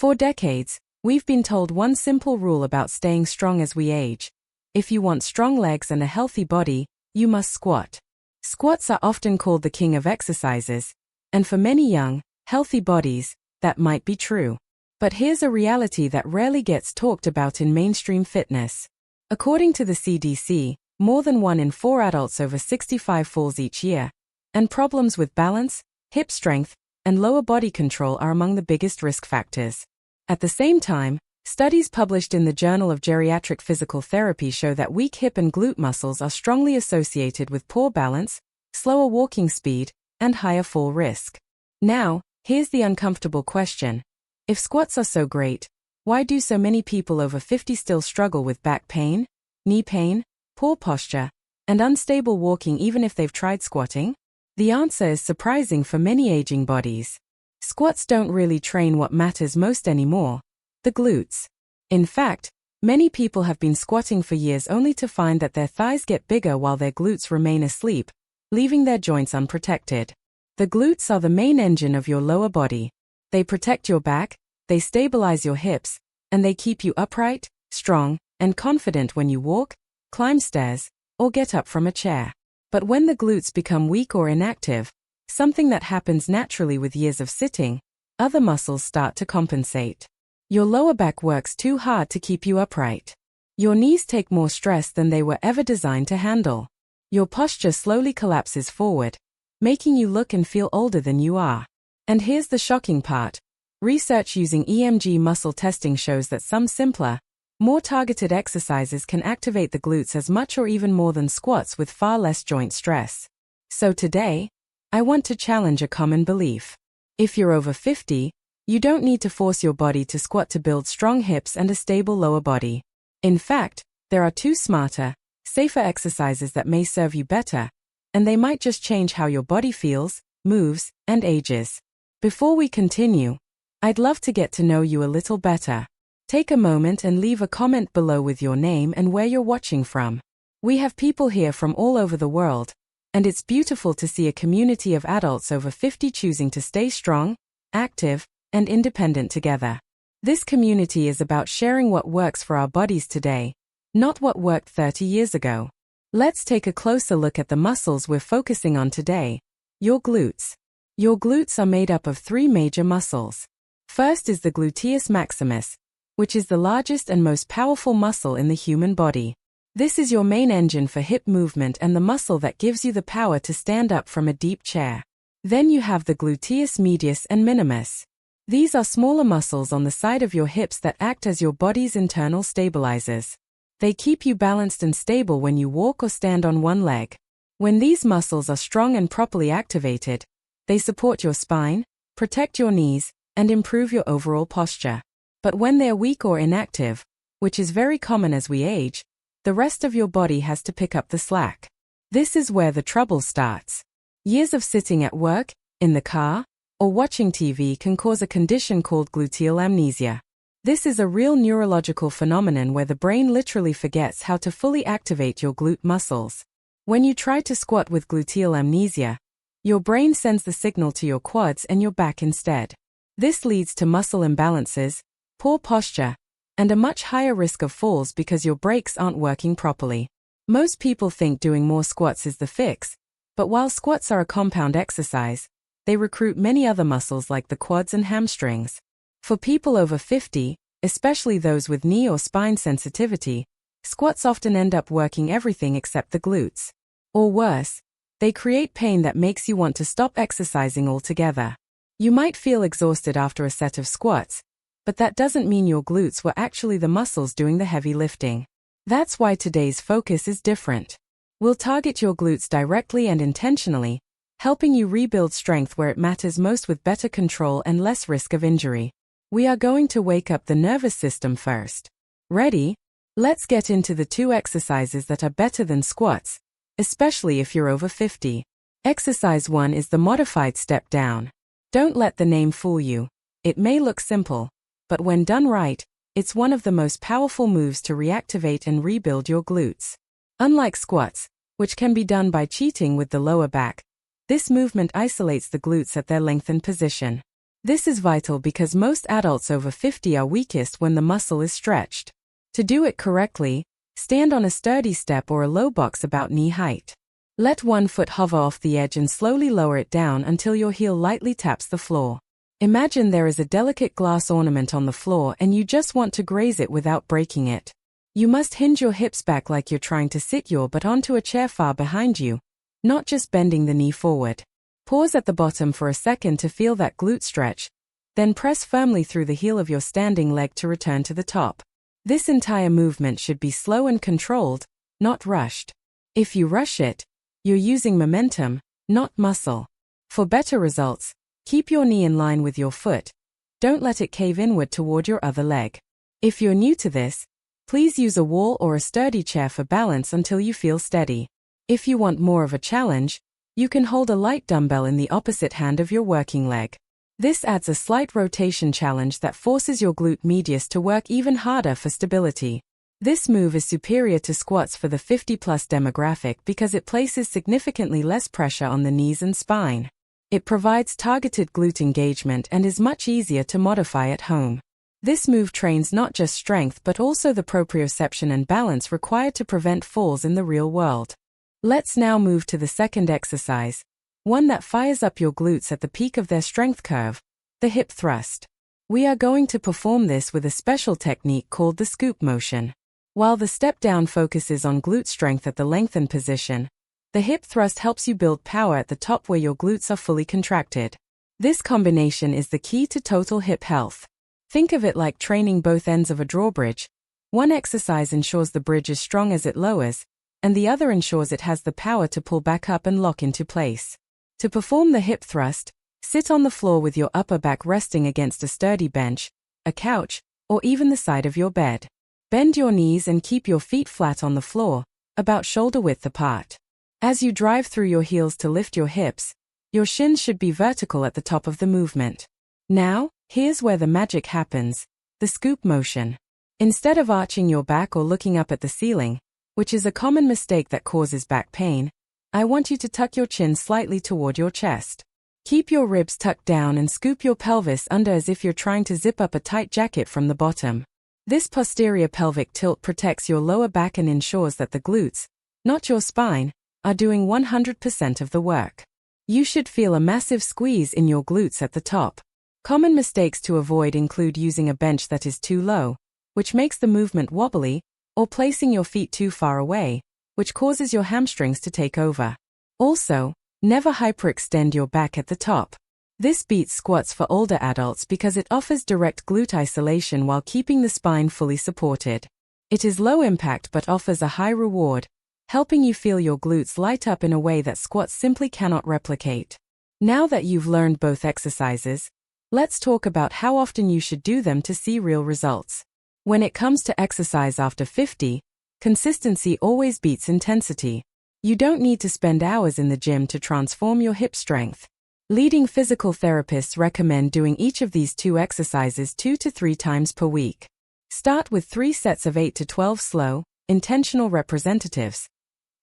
For decades, we've been told one simple rule about staying strong as we age. If you want strong legs and a healthy body, you must squat. Squats are often called the king of exercises, and for many young, healthy bodies, that might be true. But here's a reality that rarely gets talked about in mainstream fitness. According to the CDC, more than 1 in 4 adults over 65 falls each year, and problems with balance, hip strength, and lower body control are among the biggest risk factors. At the same time, studies published in the Journal of Geriatric Physical Therapy show that weak hip and glute muscles are strongly associated with poor balance, slower walking speed, and higher fall risk. Now, here's the uncomfortable question. If squats are so great, why do so many people over 50 still struggle with back pain, knee pain, poor posture, and unstable walking even if they've tried squatting? The answer is surprising for many aging bodies. Squats don't really train what matters most anymore: the glutes. In fact, many people have been squatting for years only to find that their thighs get bigger while their glutes remain asleep, leaving their joints unprotected. The glutes are the main engine of your lower body. They protect your back, they stabilize your hips, and they keep you upright, strong, and confident when you walk, climb stairs, or get up from a chair. But when the glutes become weak or inactive, something that happens naturally with years of sitting, other muscles start to compensate. Your lower back works too hard to keep you upright. Your knees take more stress than they were ever designed to handle. Your posture slowly collapses forward, making you look and feel older than you are. And here's the shocking part. Research using EMG muscle testing shows that some simpler, more targeted exercises can activate the glutes as much or even more than squats with far less joint stress. So today, I want to challenge a common belief. If you're over 50, you don't need to force your body to squat to build strong hips and a stable lower body. In fact, there are 2 smarter, safer exercises that may serve you better, and they might just change how your body feels, moves, and ages. Before we continue, I'd love to get to know you a little better. Take a moment and leave a comment below with your name and where you're watching from. We have people here from all over the world, and it's beautiful to see a community of adults over 50 choosing to stay strong, active, and independent together. This community is about sharing what works for our bodies today, not what worked 30 years ago. Let's take a closer look at the muscles we're focusing on today: your glutes. Your glutes are made up of 3 major muscles. First is the gluteus maximus, which is the largest and most powerful muscle in the human body. This is your main engine for hip movement and the muscle that gives you the power to stand up from a deep chair. Then you have the gluteus medius and minimus. These are smaller muscles on the side of your hips that act as your body's internal stabilizers. They keep you balanced and stable when you walk or stand on one leg. When these muscles are strong and properly activated, they support your spine, protect your knees, and improve your overall posture. But when they're weak or inactive, which is very common as we age, the rest of your body has to pick up the slack. This is where the trouble starts. Years of sitting at work, in the car, or watching TV can cause a condition called gluteal amnesia. This is a real neurological phenomenon where the brain literally forgets how to fully activate your glute muscles. When you try to squat with gluteal amnesia, your brain sends the signal to your quads and your back instead. This leads to muscle imbalances, poor posture, and a much higher risk of falls because your brakes aren't working properly. Most people think doing more squats is the fix, but while squats are a compound exercise, they recruit many other muscles like the quads and hamstrings. For people over 50, especially those with knee or spine sensitivity, squats often end up working everything except the glutes. Or worse, they create pain that makes you want to stop exercising altogether. You might feel exhausted after a set of squats, but that doesn't mean your glutes were actually the muscles doing the heavy lifting. That's why today's focus is different. We'll target your glutes directly and intentionally, helping you rebuild strength where it matters most with better control and less risk of injury. We are going to wake up the nervous system first. Ready? Let's get into the 2 exercises that are better than squats, especially if you're over 50. Exercise 1 is the modified step down. Don't let the name fool you. It may look simple, but when done right, it's one of the most powerful moves to reactivate and rebuild your glutes. Unlike squats, which can be done by cheating with the lower back, this movement isolates the glutes at their lengthened position. This is vital because most adults over 50 are weakest when the muscle is stretched. To do it correctly, stand on a sturdy step or a low box about knee height. Let one foot hover off the edge and slowly lower it down until your heel lightly taps the floor. Imagine there is a delicate glass ornament on the floor and you just want to graze it without breaking it. You must hinge your hips back like you're trying to sit your butt onto a chair far behind you, not just bending the knee forward. Pause at the bottom for a second to feel that glute stretch, then press firmly through the heel of your standing leg to return to the top. This entire movement should be slow and controlled, not rushed. If you rush it, you're using momentum, not muscle. For better results, keep your knee in line with your foot. Don't let it cave inward toward your other leg. If you're new to this, please use a wall or a sturdy chair for balance until you feel steady. If you want more of a challenge, you can hold a light dumbbell in the opposite hand of your working leg. This adds a slight rotation challenge that forces your glute medius to work even harder for stability. This move is superior to squats for the 50-plus demographic because it places significantly less pressure on the knees and spine. It provides targeted glute engagement and is much easier to modify at home. This move trains not just strength but also the proprioception and balance required to prevent falls in the real world. Let's now move to the second exercise, one that fires up your glutes at the peak of their strength curve, the hip thrust. We are going to perform this with a special technique called the scoop motion. While the step down focuses on glute strength at the lengthened position, the hip thrust helps you build power at the top where your glutes are fully contracted. This combination is the key to total hip health. Think of it like training both ends of a drawbridge. One exercise ensures the bridge is strong as it lowers, and the other ensures it has the power to pull back up and lock into place. To perform the hip thrust, sit on the floor with your upper back resting against a sturdy bench, a couch, or even the side of your bed. Bend your knees and keep your feet flat on the floor, about shoulder width apart. As you drive through your heels to lift your hips, your shins should be vertical at the top of the movement. Now, here's where the magic happens, the scoop motion. Instead of arching your back or looking up at the ceiling, which is a common mistake that causes back pain, I want you to tuck your chin slightly toward your chest. Keep your ribs tucked down and scoop your pelvis under as if you're trying to zip up a tight jacket from the bottom. This posterior pelvic tilt protects your lower back and ensures that the glutes, not your spine, are doing 100% of the work. You should feel a massive squeeze in your glutes at the top. Common mistakes to avoid include using a bench that is too low, which makes the movement wobbly, or placing your feet too far away, which causes your hamstrings to take over. Also, never hyperextend your back at the top. This beats squats for older adults because it offers direct glute isolation while keeping the spine fully supported. It is low impact but offers a high reward, helping you feel your glutes light up in a way that squats simply cannot replicate. Now that you've learned both exercises, let's talk about how often you should do them to see real results. When it comes to exercise after 50, consistency always beats intensity. You don't need to spend hours in the gym to transform your hip strength. Leading physical therapists recommend doing each of these two exercises 2 to 3 times per week. Start with 3 sets of 8 to 12 slow, intentional representatives.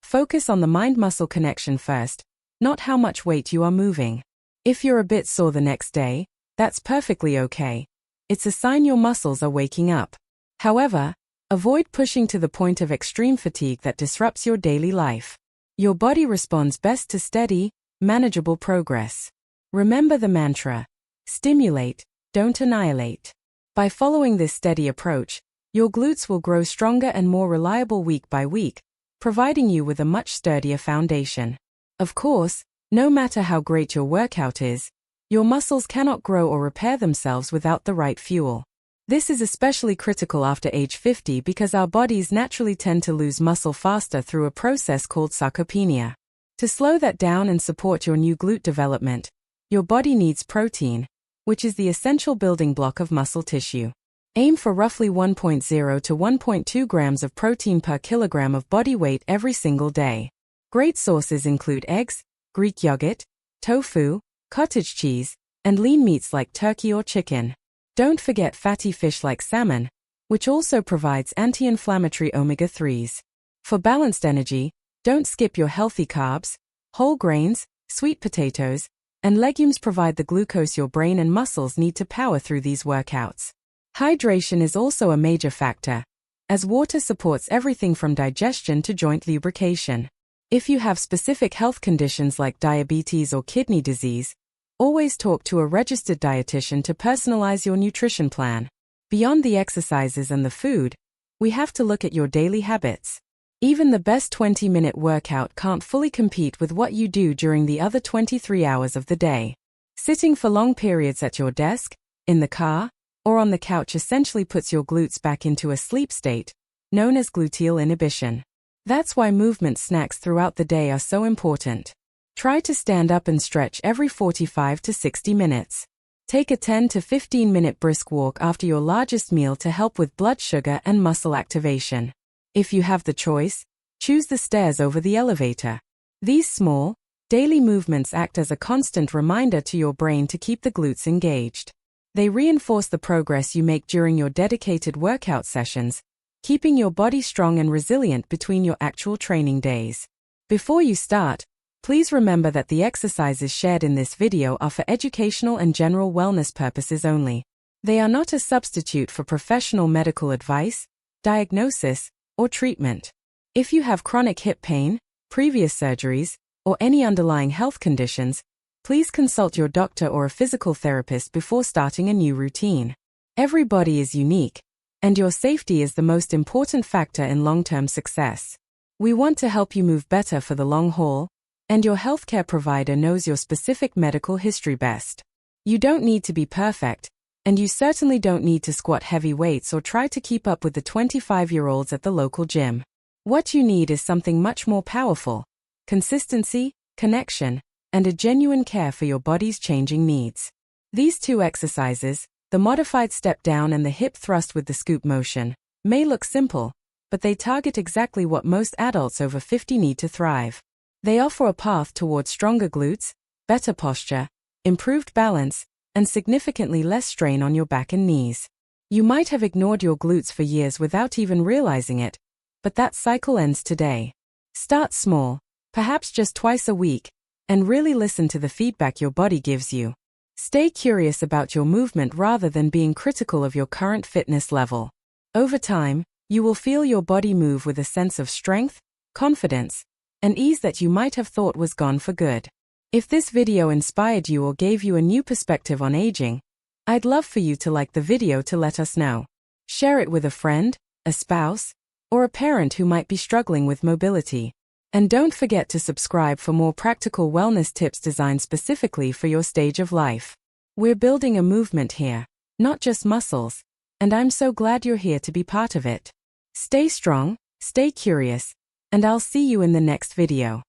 Focus on the mind-muscle connection first, not how much weight you are moving. If you're a bit sore the next day, that's perfectly okay. It's a sign your muscles are waking up. However, avoid pushing to the point of extreme fatigue that disrupts your daily life. Your body responds best to steady, manageable progress. Remember the mantra: stimulate, don't annihilate. By following this steady approach, your glutes will grow stronger and more reliable week by week, providing you with a much sturdier foundation. Of course, no matter how great your workout is, your muscles cannot grow or repair themselves without the right fuel. This is especially critical after age 50 because our bodies naturally tend to lose muscle faster through a process called sarcopenia. To slow that down and support your new glute development, your body needs protein, which is the essential building block of muscle tissue. Aim for roughly 1.0 to 1.2 grams of protein per kilogram of body weight every single day. Great sources include eggs, Greek yogurt, tofu, cottage cheese, and lean meats like turkey or chicken. Don't forget fatty fish like salmon, which also provides anti-inflammatory omega-3s. For balanced energy, don't skip your healthy carbs, whole grains, sweet potatoes, and legumes provide the glucose your brain and muscles need to power through these workouts. Hydration is also a major factor, as water supports everything from digestion to joint lubrication. If you have specific health conditions like diabetes or kidney disease, always talk to a registered dietitian to personalize your nutrition plan. Beyond the exercises and the food, we have to look at your daily habits. Even the best 20-minute workout can't fully compete with what you do during the other 23 hours of the day. Sitting for long periods at your desk, in the car, or on the couch essentially puts your glutes back into a sleep state, known as gluteal inhibition. That's why movement snacks throughout the day are so important. Try to stand up and stretch every 45 to 60 minutes. Take a 10 to 15-minute brisk walk after your largest meal to help with blood sugar and muscle activation. If you have the choice, choose the stairs over the elevator. These small, daily movements act as a constant reminder to your brain to keep the glutes engaged. They reinforce the progress you make during your dedicated workout sessions, keeping your body strong and resilient between your actual training days. Before you start, please remember that the exercises shared in this video are for educational and general wellness purposes only. They are not a substitute for professional medical advice, diagnosis, or treatment. If you have chronic hip pain, previous surgeries, or any underlying health conditions, please consult your doctor or a physical therapist before starting a new routine. Every body is unique, and your safety is the most important factor in long-term success. We want to help you move better for the long haul, and your healthcare provider knows your specific medical history best. You don't need to be perfect, and you certainly don't need to squat heavy weights or try to keep up with the 25-year-olds at the local gym. What you need is something much more powerful: consistency, connection, and a genuine care for your body's changing needs. These two exercises, the modified step down and the hip thrust with the scoop motion, may look simple, but they target exactly what most adults over 50 need to thrive. They offer a path towards stronger glutes, better posture, improved balance, and significantly less strain on your back and knees. You might have ignored your glutes for years without even realizing it, but that cycle ends today. Start small, perhaps just twice a week, and really listen to the feedback your body gives you. Stay curious about your movement rather than being critical of your current fitness level. Over time, you will feel your body move with a sense of strength, confidence, and ease that you might have thought was gone for good. If this video inspired you or gave you a new perspective on aging, I'd love for you to like the video to let us know. Share it with a friend, a spouse, or a parent who might be struggling with mobility. And don't forget to subscribe for more practical wellness tips designed specifically for your stage of life. We're building a movement here, not just muscles, and I'm so glad you're here to be part of it. Stay strong, stay curious, and I'll see you in the next video.